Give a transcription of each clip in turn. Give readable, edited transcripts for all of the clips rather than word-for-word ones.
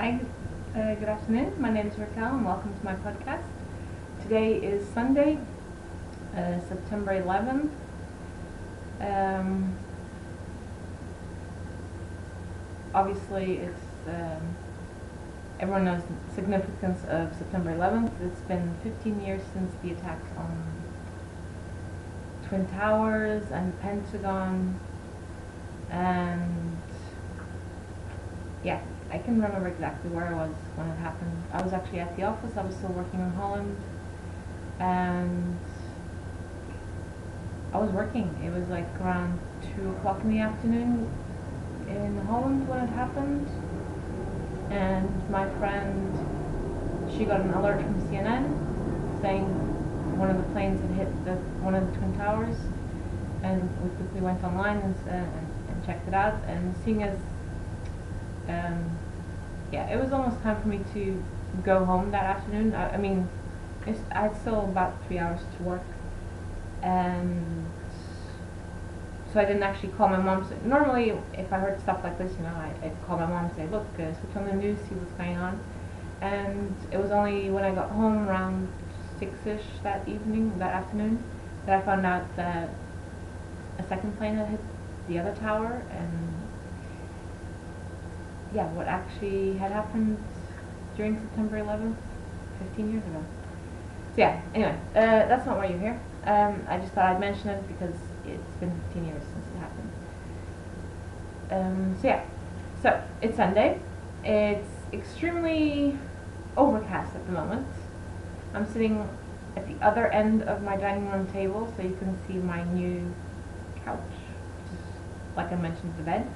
Hi, good afternoon. My name is Raquel and welcome to my podcast. Today is Sunday, September 11th. Obviously, everyone knows the significance of September 11th. It's been 15 years since the attacks on Twin Towers and the Pentagon, and yeah, I can remember exactly where I was when it happened. I was actually at the office. I was still working in Holland, and I was working. It was like around 2 o'clock in the afternoon in Holland when it happened, and my friend, she got an alert from CNN saying one of the planes had hit one of the Twin Towers, and we quickly went online and checked it out, and seeing as yeah, it was almost time for me to go home that afternoon. I mean, I had still about 3 hours to work, and so I didn't actually call my mom. So normally, if I heard stuff like this, I'd call my mom and say, look, switch on the news, see what's going on. And it was only when I got home around 6-ish that afternoon, that I found out that a second plane had hit the other tower, and yeah, what actually had happened during September 11th, 15 years ago. So yeah, anyway, that's not why you're here. I just thought I'd mention it because it's been 15 years since it happened. So it's Sunday. It's extremely overcast at the moment. I'm sitting at the other end of my dining room table, so you can see my new couch, which is, like I mentioned, the bed.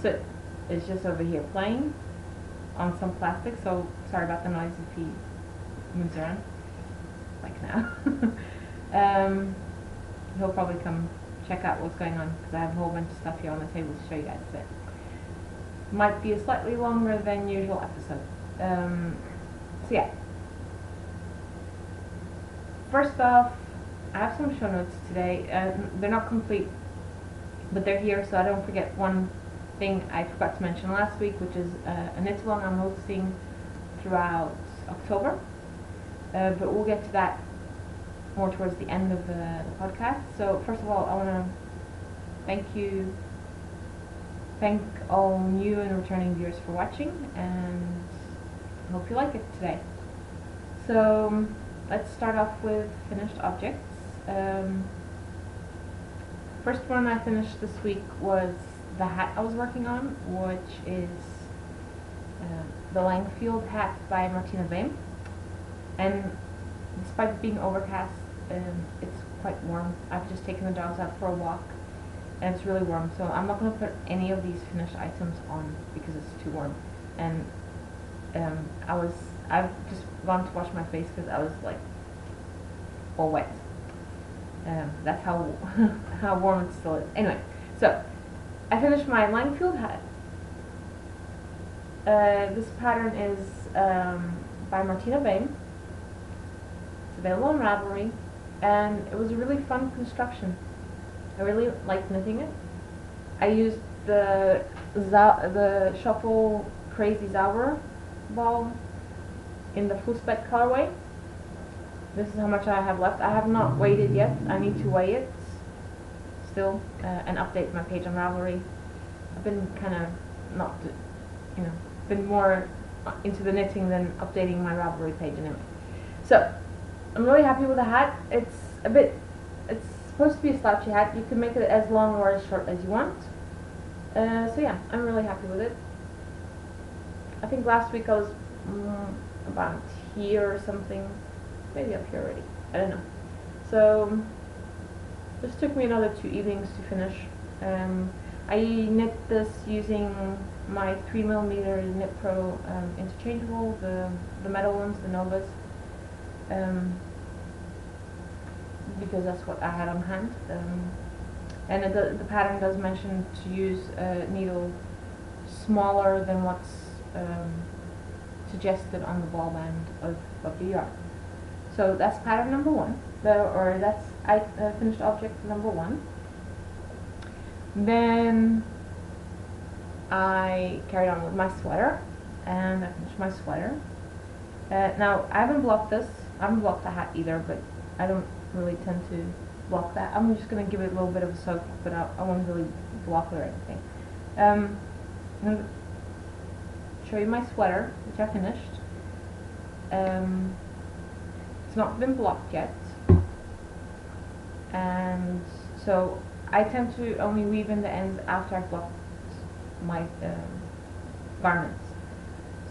So it's just over here playing on some plastic, so sorry about the noise if he moves around, like now. He'll probably come check out what's going on, because I have a whole bunch of stuff here on the table to show you guys today. Might be a slightly longer than usual episode. So yeah. First off, I have some show notes today. They're not complete, but they're here, so I don't forget one thing I forgot to mention last week, which is a knit-along I'm hosting throughout October, but we'll get to that more towards the end of the podcast. So first of all, I want to thank all new and returning viewers for watching, and hope you like it today. So let's start off with finished objects. First one I finished this week was the hat I was working on, which is the Langfield hat by Martina Behm. And despite it being overcast, it's quite warm. I've just taken the dogs out for a walk, and it's really warm, so I'm not going to put any of these finished items on because it's too warm. And I've just gone to wash my face because I was like all wet. That's how how warm it still is. Anyway, so I finished my Langfield hat. This pattern is by Martina Behm. It's available on Ravelry, and it was a really fun construction. I really liked knitting it. I used the Shuffle Crazy Zauber ball in the Flussbett colorway. This is how much I have left. I have not weighed it yet. I need to weigh it still and update my page on Ravelry. I've been kind of been more into the knitting than updating my Ravelry page anyway. So I'm really happy with the hat. It's supposed to be a slouchy hat. You can make it as long or as short as you want. So yeah, I'm really happy with it. I think last week I was about here or something, maybe up here already, I don't know. So this took me another 2 evenings to finish. I knit this using my 3mm Knit Pro interchangeable, the metal ones, the Novas, because that's what I had on hand. And the pattern does mention to use a needle smaller than what's suggested on the ball band of the yarn. So that's pattern number one, that's finished object number one. Then I carried on with my sweater. and I finished my sweater. Now I haven't blocked this. I haven't blocked the hat either, but I don't really tend to block that. I'm just gonna give it a little bit of a soak, but I won't really block it or anything. I'm gonna show you my sweater, which I finished. It's not been blocked yet, and so I tend to only weave in the ends after I've blocked my garments.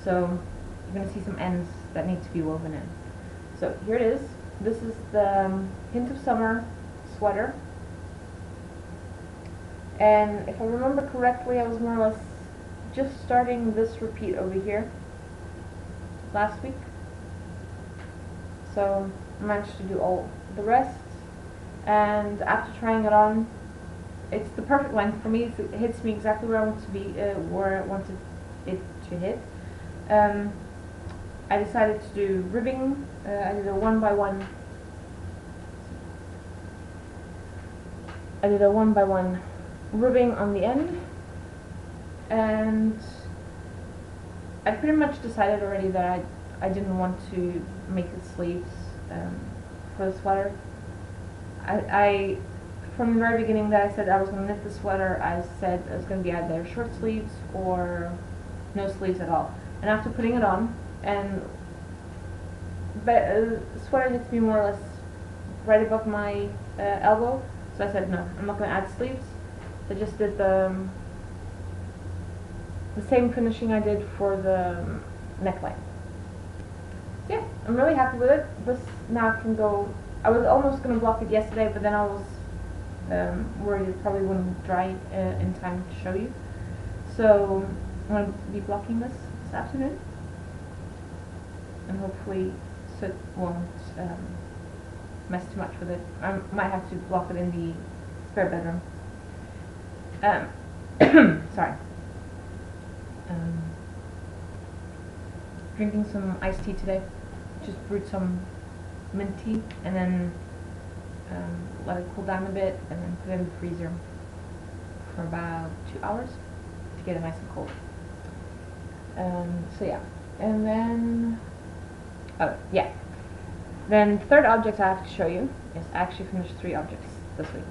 So you're going to see some ends that need to be woven in. So here it is. This is the Hint of Summer sweater, and if I remember correctly, I was more or less just starting this repeat over here last week, so I managed to do all the rest, and after trying it on, it's the perfect length for me. It hits me exactly where I want to be, where I wanted it to hit. I decided to do ribbing. I did a 1x1. I did a 1x1 ribbing on the end, and I pretty much decided already that I didn't want to make the sleeves for the sweater. I from the very beginning that I said I was going to knit the sweater, I said it was going to be either short sleeves or no sleeves at all. And after putting it on, and the sweater hits me more or less right above my elbow, so I said no, I'm not going to add sleeves. I just did the same finishing I did for the neckline. So yeah, I'm really happy with it. This now can go. I was almost going to block it yesterday, but then I was worried it probably wouldn't dry in time to show you. So I'm going to be blocking this afternoon, and hopefully soot won't mess too much with it. I might have to block it in the spare bedroom. Sorry. Drinking some iced tea today. Just brewed some mint tea and then let it cool down a bit, and then put it in the freezer for about 2 hours to get it nice and cold. So yeah, and then then the third object I have to show you is I actually finished 3 objects this week,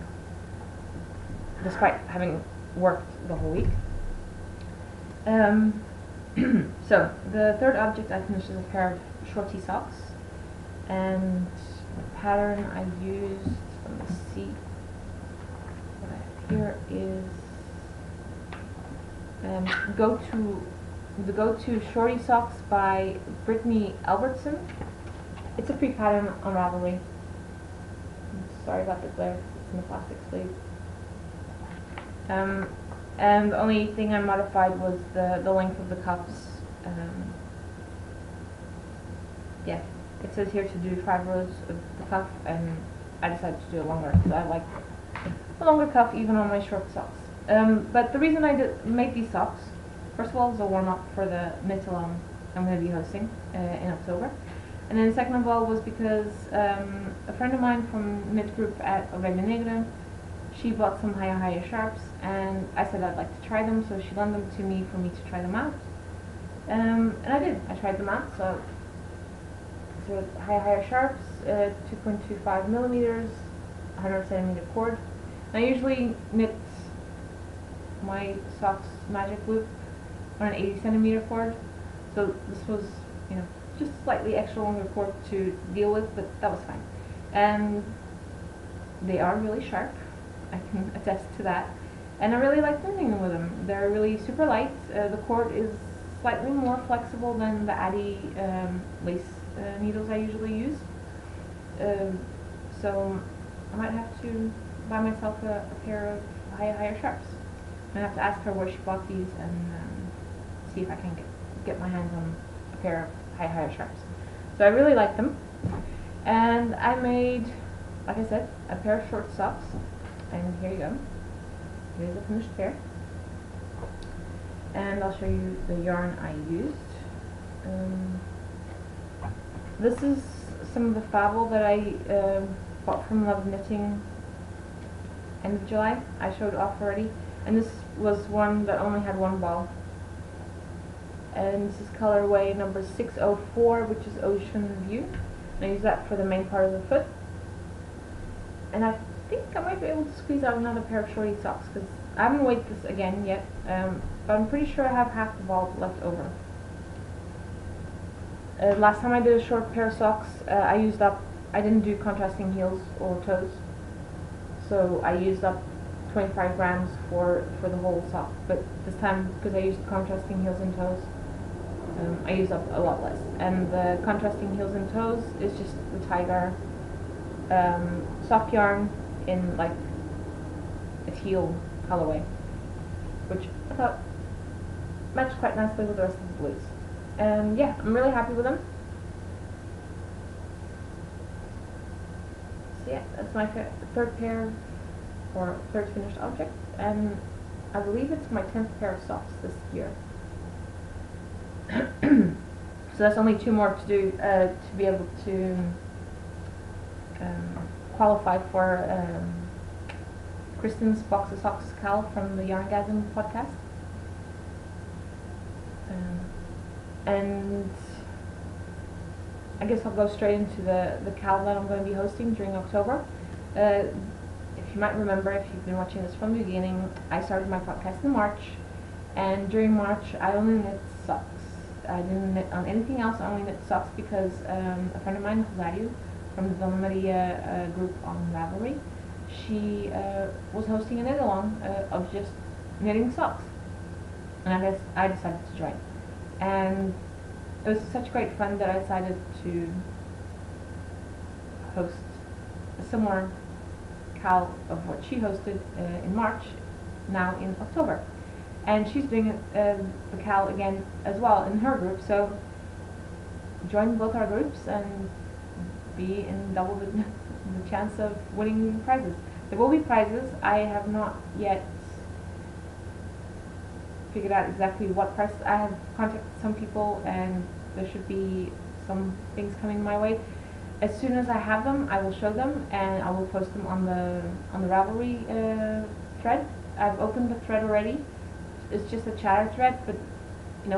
despite having worked the whole week. So the third object I finished is a pair of shorty socks, and the pattern I used, let me see what I have here, is the Go-To Shorty Socks by Brittany Albertson. It's a free pattern on Ravelry. Sorry about the glare, it's in the plastic sleeve. And the only thing I modified was the length of the cuffs. Yeah, it says here to do 5 rows of the cuff, and I decided to do it longer because I like a longer cuff even on my short socks. But the reason I made these socks, first of all, is a warm-up for the knit along I'm going to be hosting in October. And then second of all was because a friend of mine from knit group at Ovelha Negra, she bought some Haya sharps, and I said I'd like to try them, so she lent them to me for me to try them out. And I did. I tried them out. So Haya sharps, 2.25 millimeters, 100 centimeter cord. And I usually knit my socks magic loop on an 80 centimeter cord, so this was, just slightly extra longer cord to deal with, but that was fine. And they are really sharp, I can attest to that, and I really like knitting with them. They're really super light. The cord is slightly more flexible than the Addy lace needles I usually use, so I might have to buy myself a pair of Haya sharps. I have to ask her where she bought these and see if I can get my hands on a pair of Haya sharps. So I really like them, and I made, like I said, a pair of short socks, and here you go. Here's the finished pair, and I'll show you the yarn I used. This is some of the fabric that I bought from Love Knitting end of July. I showed off already. And this was one that only had one ball. and this is colorway number 604, which is Ocean View. And I use that for the main part of the foot. And I think I might be able to squeeze out another pair of shorty socks, because I haven't weighed this again yet, but I'm pretty sure I have half the ball left over. Last time I did a short pair of socks, I didn't do contrasting heels or toes, so I used up 25 grams for the whole sock. But this time, because I used contrasting heels and toes, I used up a lot less. And the contrasting heels and toes is just the Tiger sock yarn in like a teal colorway, which I thought matched quite nicely with the rest of the blues. And yeah, I'm really happy with them. So yeah, that's my third pair, or third finished object, and I believe it's my 10th pair of socks this year. So that's only 2 more to do to be able to qualify for Kristen's Box of Socks Cal from the Yarngasm podcast. And I guess I'll go straight into the Cal that I'm going to be hosting during October. If you might remember, if you've been watching this from the beginning, I started my podcast in March, and during March I only knit socks. I didn't knit on anything else. I only knit socks because a friend of mine, Rosario, from the Dona Maria group on Ravelry, she was hosting a knit along of just knitting socks, and I guess I decided to join. And it was such great fun that I decided to host a similar Cal of what she hosted in March, now in October. And she's doing the Cal again as well in her group, so join both our groups and be in double the chance of winning prizes. There will be prizes. I have not yet figured out exactly what prices. I have contacted some people, and there should be some things coming my way. As soon as I have them, I will show them, and I will post them on the Ravelry thread. I've opened the thread already. It's just a chatter thread, but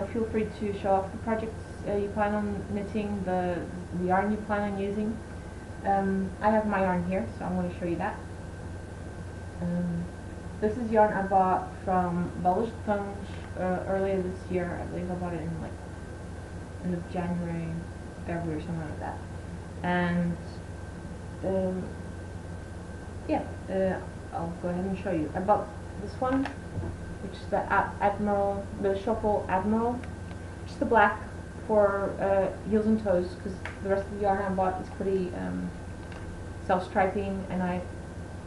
feel free to show off the projects you plan on knitting, the yarn you plan on using. I have my yarn here, so I'm going to show you that. This is yarn I bought from Bullish Tongues earlier this year. I believe I bought it in like end of January, February, or something like that. And I'll go ahead and show you. I bought this one, which is the Shuffle Admiral, just the black for heels and toes, because the rest of the yarn I bought is pretty self-striping, and I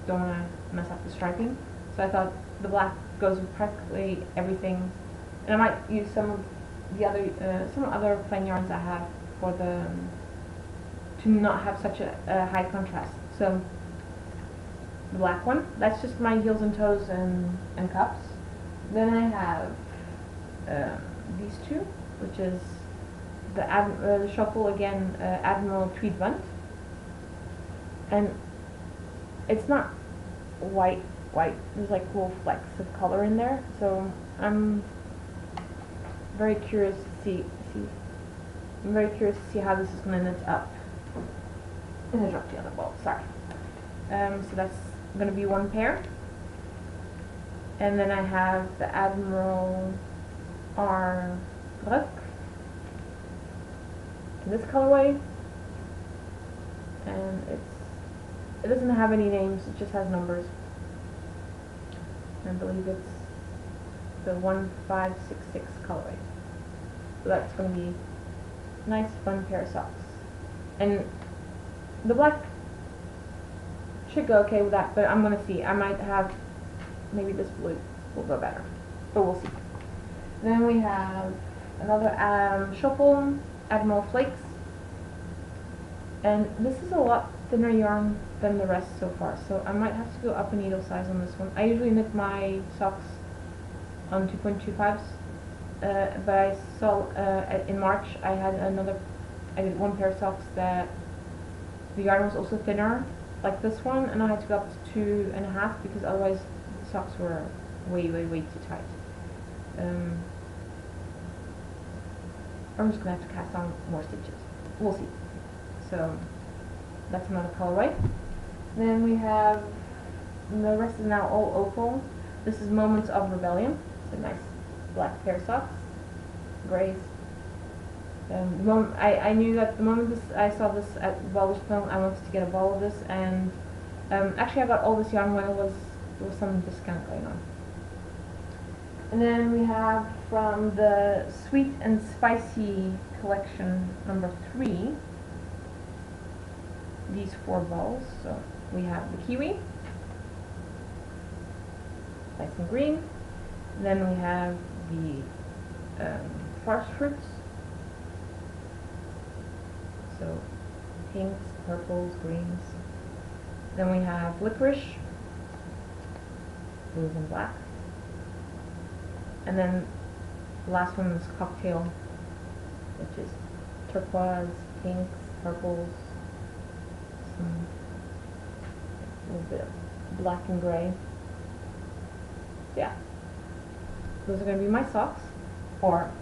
don't want to mess up the striping. So I thought the black goes with practically everything, and I might use some of the other plain yarns I have for to not have such a high contrast. So the black one, that's just my heels and toes and cups. Then I have these two, which is the Shuffle again Admiral Tweed Bunt, and it's not white. There's like little flecks of color in there, so I'm very curious to see. I'm very curious to see how this is going to knit up. And I dropped the other ball. Sorry. So that's going to be one pair, and then I have the Admiral R Bruk in this colorway, and it doesn't have any names. It just has numbers. I believe it's the 1566 colorway. So that's going to be a nice, fun pair of socks. And the black should go okay with that, but I'm going to see. I might have, maybe this blue will go better, but we'll see. Then we have another Shuffle Admiral Flakes. And this is a lot thinner yarn than the rest so far, so I might have to go up a needle size on this one. I usually knit my socks on 2.25s, but I saw in March I did one pair of socks that the yarn was also thinner, like this one, and I had to go up to 2.5 because otherwise the socks were way too tight. I'm just going to have to cast on more stitches. We'll see. So that's another colorway. Then we have, the rest is now all opal. This is Moments of Rebellion. It's a nice black pair of socks. Grays. I knew that the moment I saw this at Ballers Film, I wanted to get a ball of this, and actually I got all this yarn when there was some discount going on. And then we have from the Sweet and Spicy collection number 3, these 4 balls. So we have the kiwi, nice and green. And then we have the farce fruits. So pinks, purples, greens. Then we have licorice, blues and black. And then the last one is cocktail, which is turquoise, pinks, purples, a little bit of black and gray. Yeah, those are going to be my socks, or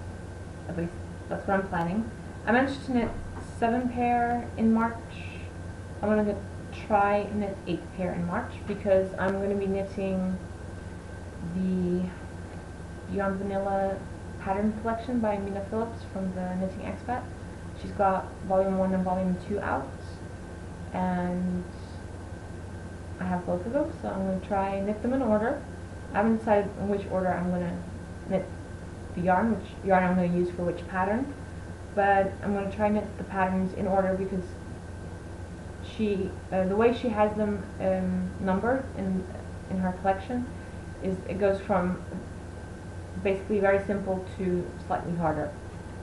at least that's what I'm planning. I managed to knit 7 pair in March. I'm going to try knit 8 pair in March because I'm going to be knitting the Yarn Vanilla pattern collection by Mina Phillips from the Knitting Expat. She's got volume 1 and volume 2 out, and I have both of those, so I'm going to try and knit them in order. I haven't decided in which order I'm going to knit the yarn, which yarn I'm going to use for which pattern, but I'm going to try and knit the patterns in order because she, the way she has them numbered in her collection is it goes from basically very simple to slightly harder.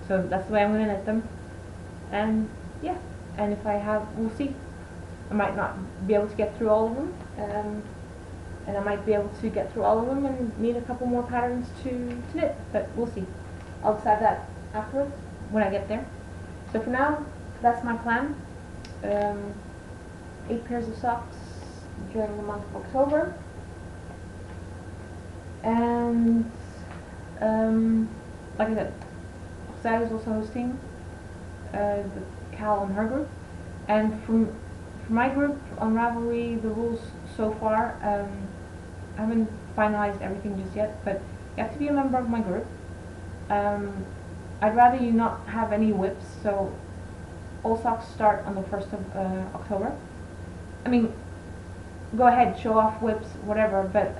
So that's the way I'm going to knit them, and yeah, and if I have, we'll see. I might not be able to get through all of them, and I might be able to get through all of them and need a couple more patterns to knit, but we'll see. I'll decide that afterwards when I get there. So for now, that's my plan. 8 pairs of socks during the month of October, and like I said, Sarah is also hosting the Cal and her group, and for my group on Ravelry, the rules so far, I haven't finalized everything just yet, but you have to be a member of my group. I'd rather you not have any whips, so all socks start on the 1st of October. I mean, go ahead, show off whips, whatever, but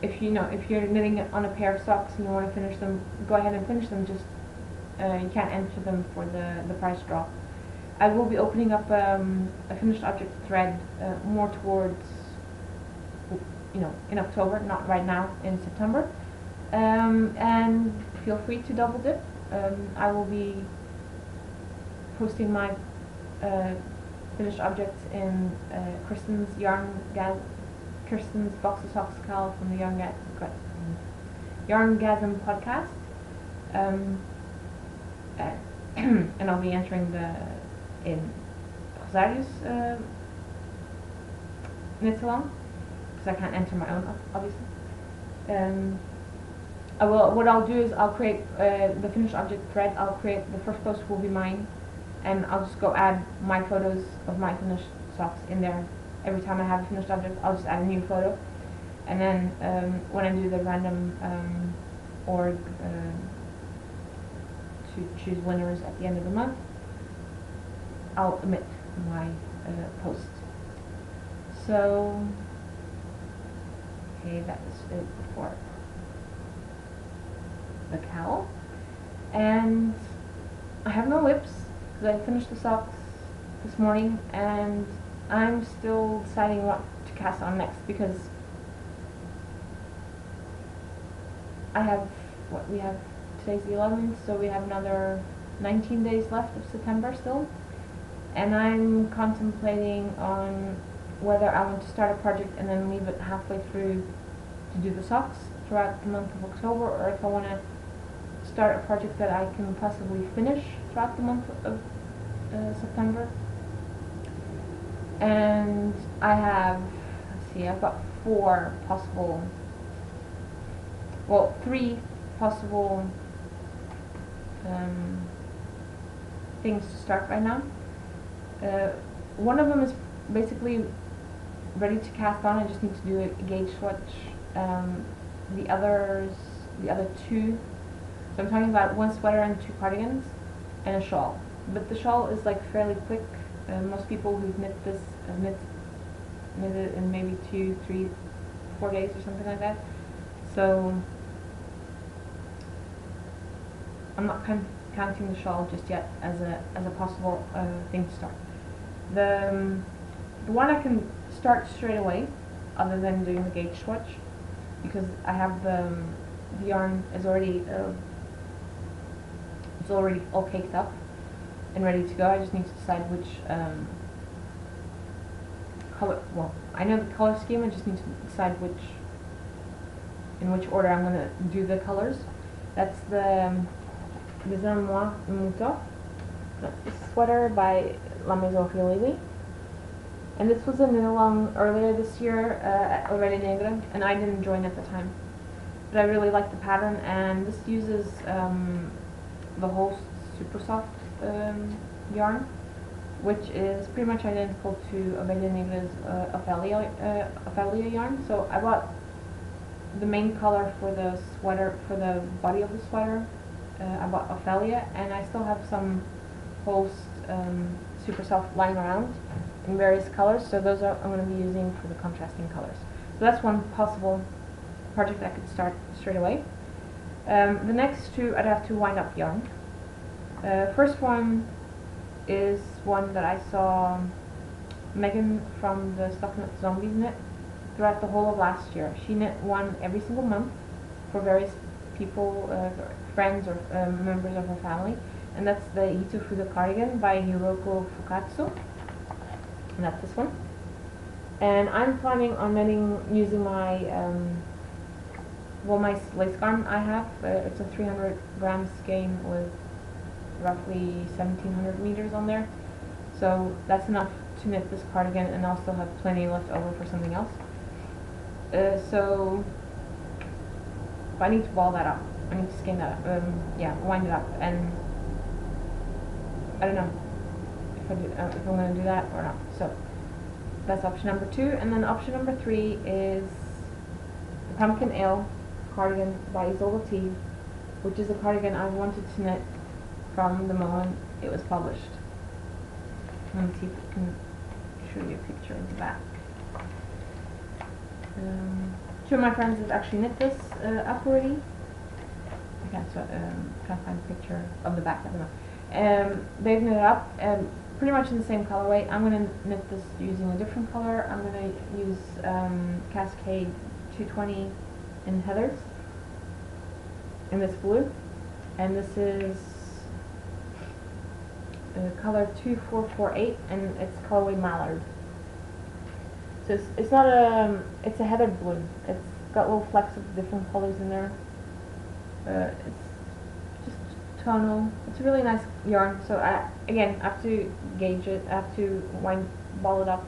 if you're knitting on a pair of socks and you want to finish them, go ahead and finish them. Just you can't enter them for the prize draw. I will be opening up a finished object thread more towards, in October, not right now, in September. And feel free to double dip. I will be posting my finished objects in Kristen's Box of Socks Cal from the Yarngasm podcast, and I'll be entering in Rosario's knit along because I can't enter my own, obviously. What I'll do is I'll create the finished object thread. I'll create, the first post will be mine, and I'll just go add my photos of my finished socks in there. Every time I have a finished object, I'll just add a new photo, and then when I do the random org to choose winners at the end of the month, I'll omit my post. So, okay, that is it for the cowl. And I have no whips because I finished the socks this morning, and I'm still deciding what to cast on next because I have, today's the 11th, so we have another 19 days left of September still, and I'm contemplating on whether I want to start a project and then leave it halfway through to do the socks throughout the month of October, or if I want to start a project that I can possibly finish throughout the month of September. And I have, I've got 3 possible things to start right now. One of them is basically ready to cast on. I just need to do a gauge swatch. The other two. So I'm talking about one sweater and two cardigans and a shawl. But the shawl is like fairly quick. Most people who've knit this have knit it in maybe 2, 3, 4 days or something like that. So I'm not counting the shawl just yet as a possible thing to start. The one I can start straight away, other than doing the gauge swatch, because I have the yarn is already it's already all caked up and ready to go. I just need to decide which color. Well, I know the color scheme. I just need to decide in which order I'm gonna do the colors. That's the Les Armoires Mouton sweater by La Maison Ravelry. And this was a knit-along earlier this year at Ravelry Negre, and I didn't join at the time. But I really like the pattern, and this uses the whole super soft yarn, which is pretty much identical to Ravelry Negre's Ophelia yarn. So I bought the main color for the sweater, for the body of the sweater. I bought Ophelia, and I still have some Holst super soft lying around in various colors, so those are I'm going to be using for the contrasting colors. So that's one possible project I could start straight away. The next two I'd have to wind up yarn. First one is one that I saw Megan from the Stocknut Zombies knit throughout the whole of last year. She knit one every single month for various people, friends or members of her family, and that's the Hitofuda cardigan by Hiroko Fukatsu, and that's this one. And I'm planning on knitting using my my lace garment I have. It's a 300 gram skein with roughly 1700 meters on there, so that's enough to knit this cardigan, and I'll still have plenty left over for something else. So I need to ball that up. I need to skein that up. Wind it up, and I don't know if I'm going to do that or not. So that's option number 2, and then option number 3 is the Pumpkin Ale cardigan by Isolde T, which is a cardigan I wanted to knit from the moment it was published. Let me see if I can show you a picture of the back. Two of my friends have actually knit this up already. I can't find a picture of the back, I don't know. They've knit it up pretty much in the same colorway. I'm going to knit this using a different color. I'm going to use Cascade 220 in Heathers in this blue, and this is color 2448, and it's colorway Mallard. So it's not it's a heathered blue. It's got little flecks of different colors in there. It's just tonal. It's a really nice yarn. So I have to gauge it. I have to ball it up.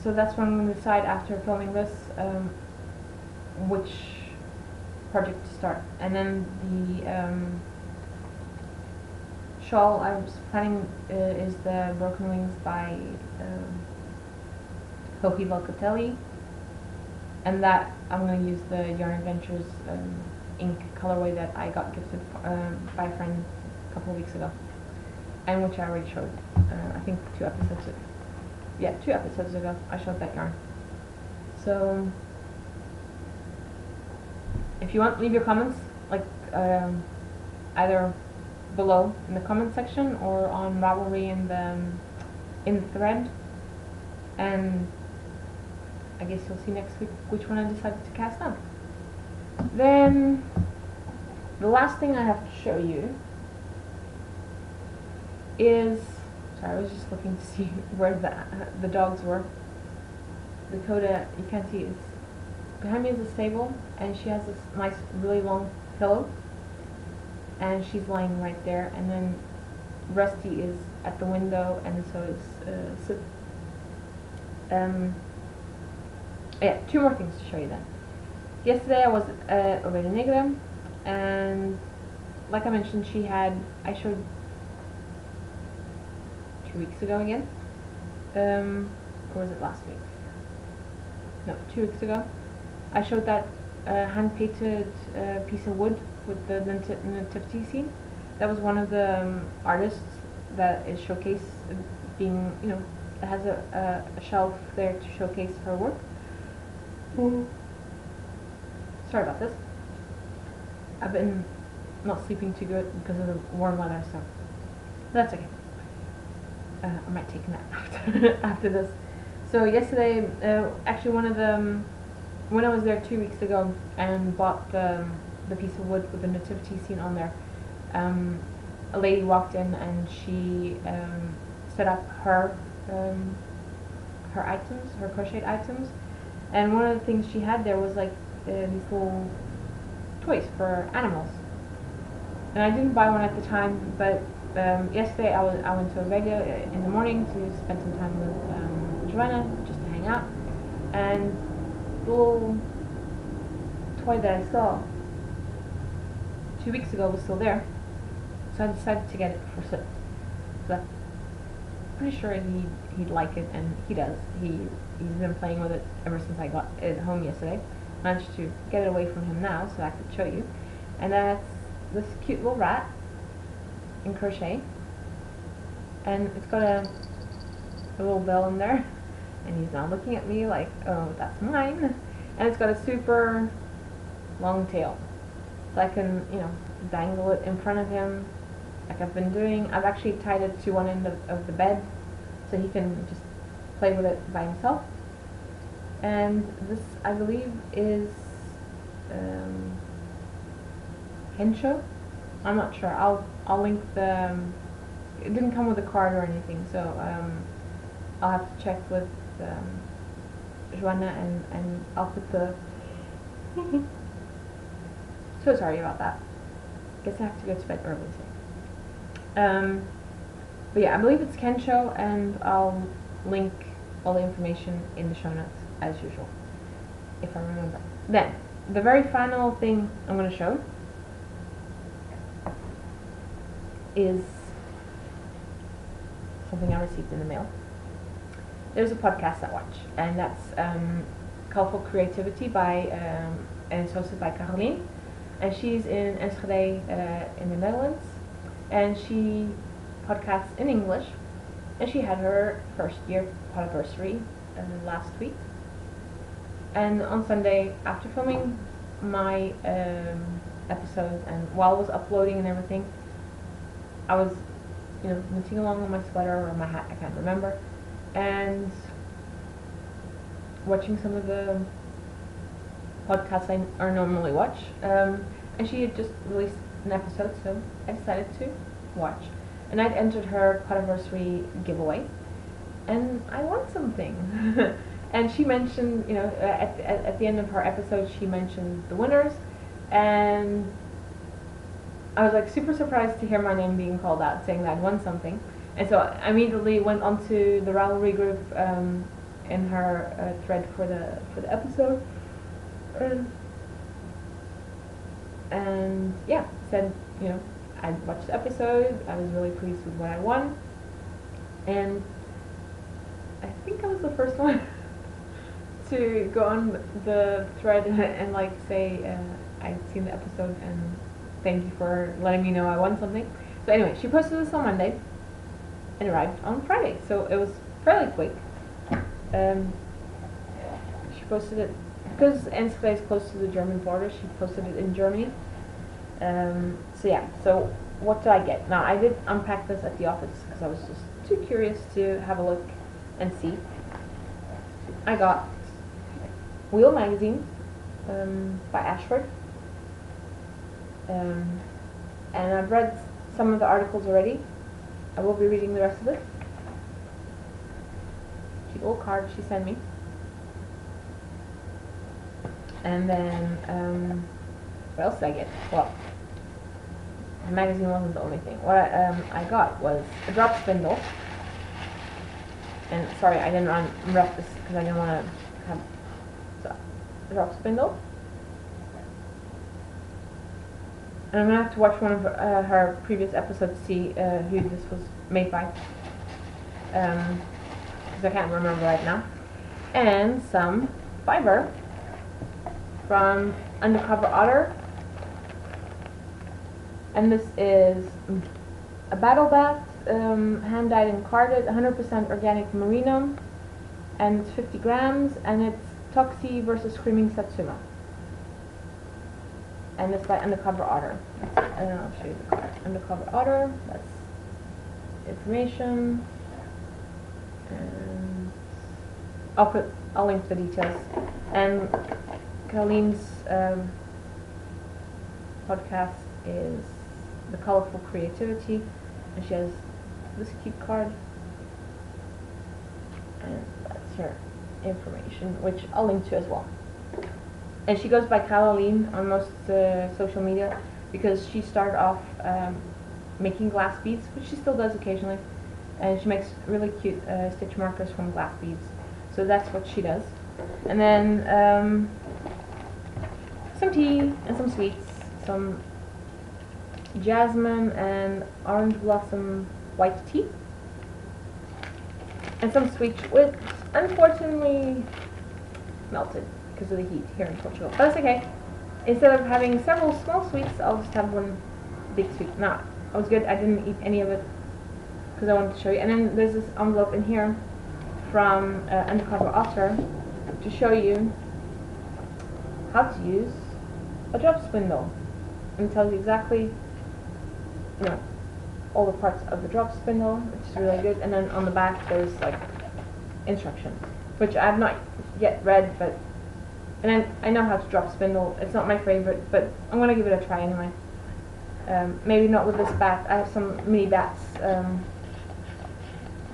So that's when I'm going to decide after filming this which project to start. And then the shawl I was planning is the Broken Wings by Hoki Valcatelli, and that I'm going to use the Yarn Adventures ink colorway that I got gifted by a friend a couple of weeks ago, and which I already showed. I think 2 episodes ago I showed that yarn. So if you want, leave your comments, like either below in the comment section or on Ravelry in the thread, and I guess you'll see next week which one I decided to cast on. Then the last thing I have to show you is, sorry, I was just looking to see where the dogs were. Dakota, you can't see, it's behind me is a stable, and she has this nice really long pillow, and she's lying right there, and then Rusty is at the window, and so is Sid. 2 more things to show you then. Yesterday I was at Ravelry Negre, and like I mentioned, I showed 2 weeks ago again, or was it last week? No, 2 weeks ago. I showed that hand-painted piece of wood with the nativity scene. That was one of the artists that is showcased, being, it has a shelf there to showcase her work. Sorry about this. I've been not sleeping too good because of the warm weather, so that's okay. I might take a nap after this. So yesterday, actually when I was there 2 weeks ago and bought the piece of wood with the nativity scene on there, a lady walked in and she set up her items, her crocheted items, and one of the things she had there was like these little toys for animals. And I didn't buy one at the time, but yesterday I went to RGO in the morning to spend some time with Joanna, just to hang out, and the little toy that I saw 2 weeks ago was still there, so I decided to get it for Sip. So I'm pretty sure he'd like it, and he does. He's been playing with it ever since I got it home yesterday. Managed to get it away from him now so I could show you. And that's this cute little rat in crochet, and it's got a little bell in there, and he's now looking at me like, oh, that's mine. And it's got a super long tail, so I can, dangle it in front of him like I've been doing. I've actually tied it to one end of the bed so he can just play with it by himself. And this, I believe, is Hensho. I'm not sure. I'll link the. It didn't come with a card or anything, so I'll have to check with Joanna, and I'll put the. So sorry about that. Guess I have to go to bed early today. But yeah, I believe it's Kensho, and I'll link all the information in the show notes as usual, if I remember. Then, the very final thing I'm going to show is something I received in the mail. There's a podcast I watch, and that's Colorful Creativity and it's hosted by Caroline, and she's in Enschede in the Netherlands, and she podcasts in English, and she had her first year anniversary last week. And on Sunday, after filming my episode, and while I was uploading and everything, I was, knitting along on my sweater or my hat, I can't remember, and watching some of the podcasts I normally watch. And she had just released an episode, so I decided to watch. And I'd entered her anniversary giveaway, and I won something. And she mentioned, at the end of her episode, she mentioned the winners, and I was like super surprised to hear my name being called out, saying that I'd won something. And so I immediately went onto the Ravelry group in her thread for the episode, and yeah, said, I watched the episode, I was really pleased with what I won, and I think I was the first one to go on the thread and like say I'd seen the episode and thank you for letting me know I won something. So anyway, she posted this on Monday and arrived on Friday, so it was fairly quick. She posted it because Enschede is close to the German border. She posted it in Germany. So yeah, so what did I get? Now, I did unpack this at the office because I was just too curious to have a look and see. I got Wheel magazine by Ashford, and I've read some of the articles already. I will be reading the rest of it. Cute little card she sent me. And then what else did I get? Well, the magazine wasn't the only thing. What I got was a drop spindle. And sorry, I didn't unwrap this because I didn't want to have a drop spindle. And I'm gonna have to watch one of her previous episodes to see who this was made by, because I can't remember right now. And some fiber from Undercover Otter, and this is a battle bat, hand dyed and carded, 100% organic merino, and it's 50 grams, and it's Toxie versus Screaming Satsuma. And it's by Undercover Otter. And I'll show you the card. Undercover Otter, that's information. And I'll link the details. And Caroline's podcast is The Colorful Creativity, and she has this cute card. And that's her information, which I'll link to as well. And she goes by Caroline on most social media because she started off making glass beads, which she still does occasionally, and she makes really cute stitch markers from glass beads. So that's what she does. And then some tea and some sweets, some jasmine and orange blossom white tea, and some sweets, which unfortunately melted because of the heat here in Portugal. But that's okay. Instead of having several small sweets, I'll just have one big sweet. Nah, it was good. I didn't eat any of it because I wanted to show you. And then there's this envelope in here from Undercover Otter to show you how to use a drop spindle. And it tells you exactly, all the parts of the drop spindle, which is really good. And then on the back there's like instructions, which I have not yet read, but I know how to drop spindle. It's not my favorite, but I'm gonna give it a try anyway. Maybe not with this bat. I have some mini bats that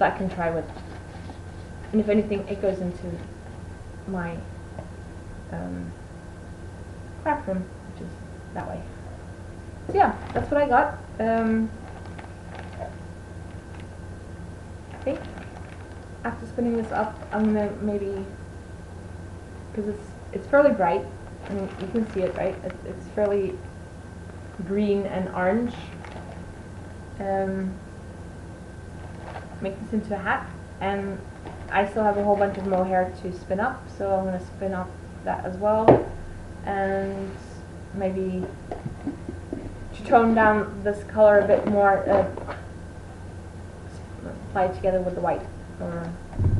I can try with, and if anything, it goes into my craft room, which is that way. So yeah, that's what I got. I think after spinning this up, I'm gonna maybe, because it's fairly bright. I mean, you can see it, right? It's fairly green and orange. Make this into a hat, and I still have a whole bunch of mohair to spin up, so I'm going to spin up that as well, and maybe to tone down this color a bit more, apply it together with the white, or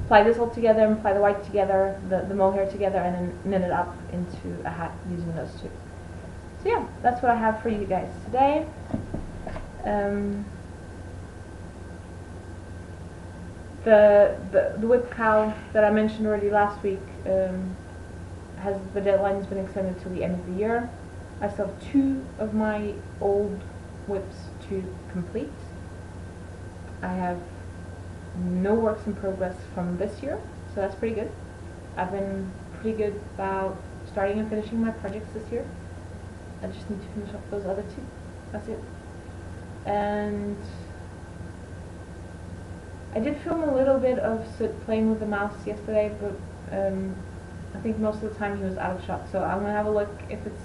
apply this all together and apply the white together, the mohair together, and then knit it up into a hat using those two. So yeah, that's what I have for you guys today. The whip cow that I mentioned already last week, the deadline has been extended till the end of the year. I still have 2 of my old whips to complete. I have no works in progress from this year, so that's pretty good. I've been pretty good about starting and finishing my projects this year. I just need to finish up those other 2. That's it. And I did film a little bit of Soot playing with the mouse yesterday, but I think most of the time he was out of shot, so I'm going to have a look. If it's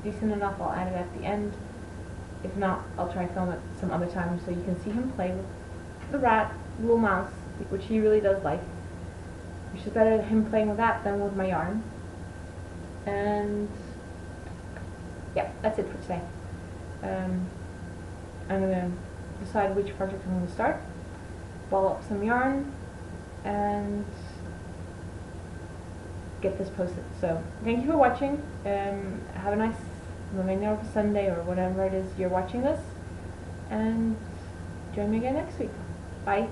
decent enough, I'll add it at the end. If not, I'll try and film it some other time so you can see him play with the rat, the little mouse, which he really does like. Which is better him playing with that than with my yarn. And yeah, that's it for today. I'm going to decide which project I'm going to start, ball up some yarn, and get this posted. So thank you for watching. Have a nice remainder of Sunday or whatever it is you're watching this, and join me again next week. Bye.